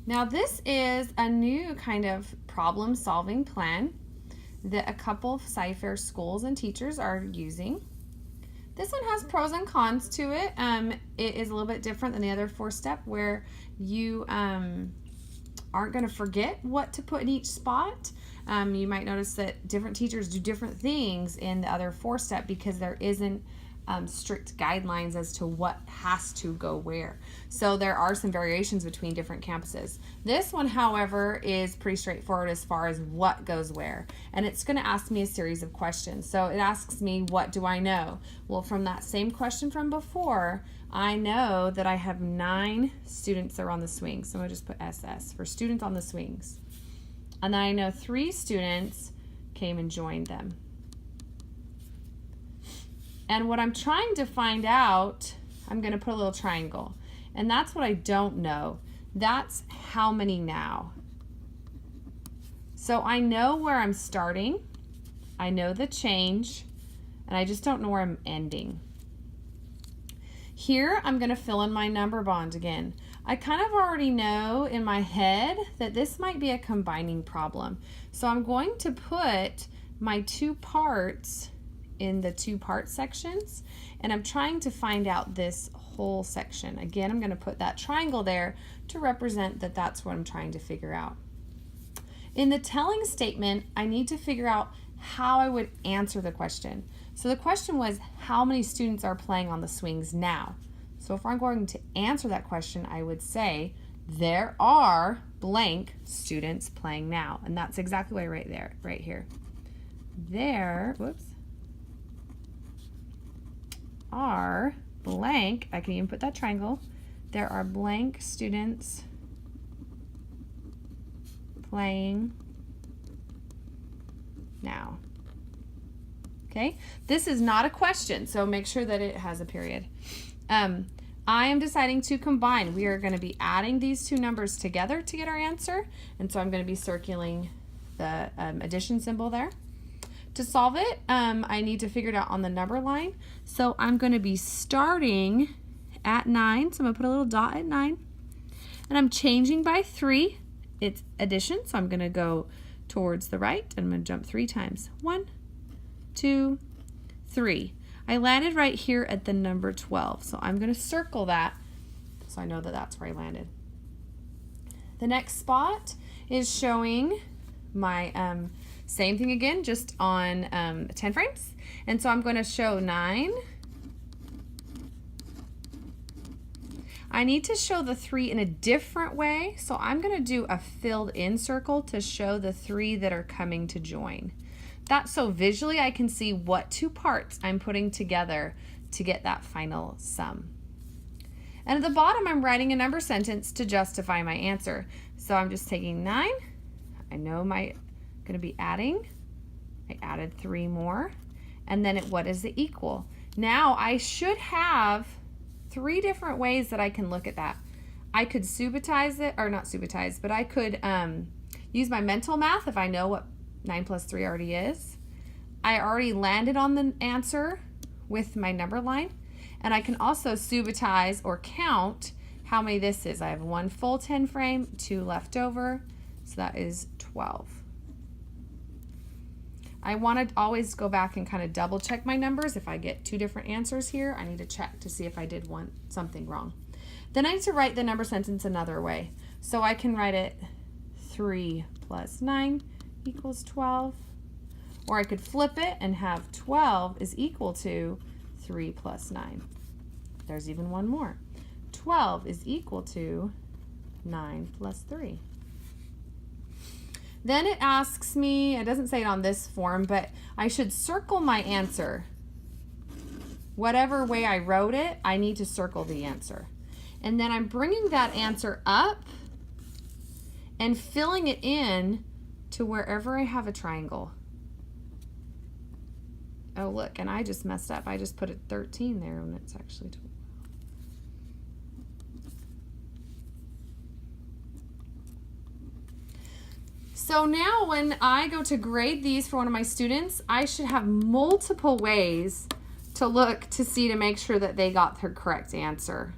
Now this is a new kind of problem-solving plan that a couple of Sci-Fair schools and teachers are using. This one has pros and cons to it. It is a little bit different than the other 4-step where you aren't going to forget what to put in each spot. You might notice that different teachers do different things in the other 4-step because there isn't strict guidelines as to what has to go where. So there are some variations between different campuses. This one, however, is pretty straightforward as far as what goes where. And it's going to ask me a series of questions. So it asks me, what do I know? Well, from that same question from before, I know that I have 9 students that are on the swings. So I'm going to just put SS for students on the swings. And then I know 3 students came and joined them. And what I'm trying to find out, I'm going to put a little triangle. And that's what I don't know. That's how many now. So I know where I'm starting. I know the change. And I just don't know where I'm ending. Here, I'm going to fill in my number bond again. I kind of already know in my head that this might be a combining problem. So I'm going to put my 2 parts in the 2-part sections, and I'm trying to find out this whole section. Again, I'm going to put that triangle there to represent that that's what I'm trying to figure out. In the telling statement, I need to figure out how I would answer the question. So the question was, how many students are playing on the swings now? So if I'm going to answer that question, I would say, there are blank students playing now. And that's exactly why right here. There, whoops, are blank, I can even put that triangle, there are blank students playing now. Okay, this is not a question, so make sure that it has a period. I am deciding to combine. We are going to be adding these 2 numbers together to get our answer, and so I'm going to be circling the addition symbol there. To solve it, I need to figure it out on the number line. So I'm going to be starting at 9. So I'm going to put a little dot at 9. And I'm changing by 3. It's addition, so I'm going to go towards the right. And I'm going to jump 3 times. 1, 2, 3. I landed right here at the number 12. So I'm going to circle that so I know that that's where I landed. The next spot is showing my same thing again, just on 10 frames. And so I'm going to show 9. I need to show the 3 in a different way, so I'm going to do a filled in circle to show the 3 that are coming to join. That's so visually I can see what 2 parts I'm putting together to get that final sum. And at the bottom, I'm writing a number sentence to justify my answer. So I'm just taking 9. I know my going to be adding. I added 3 more. And then what is the equal? Now I should have 3 different ways that I can look at that. I could subitize it, or not subitize, but I could use my mental math if I know what 9 plus 3 already is. I already landed on the answer with my number line. And I can also subitize or count how many this is. I have 1 full 10 frame, 2 left over, so that is 12. I want to always go back and kind of double check my numbers. If I get 2 different answers here, I need to check to see if I did something wrong. Then I need to write the number sentence another way. So I can write it 3 plus 9 equals 12. Or I could flip it and have 12 is equal to 3 plus 9. There's even one more. 12 is equal to 9 plus 3. Then it asks me, it doesn't say it on this form, but I should circle my answer. Whatever way I wrote it, I need to circle the answer. And then I'm bringing that answer up and filling it in to wherever I have a triangle. Oh, look, and I just messed up. I just put it 13 there when it's actually 12. So now when I go to grade these for one of my students, I should have multiple ways to look to see to make sure that they got their correct answer.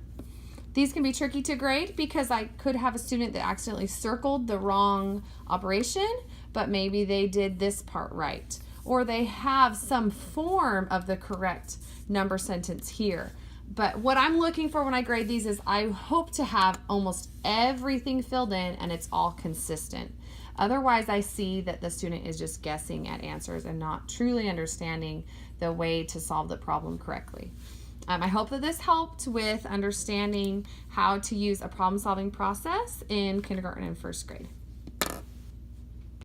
These can be tricky to grade because I could have a student that accidentally circled the wrong operation, but maybe they did this part right. Or they have some form of the correct number sentence here. But what I'm looking for when I grade these is I hope to have almost everything filled in and it's all consistent. Otherwise, I see that the student is just guessing at answers and not truly understanding the way to solve the problem correctly. I hope that this helped with understanding how to use a problem-solving process in kindergarten and first grade.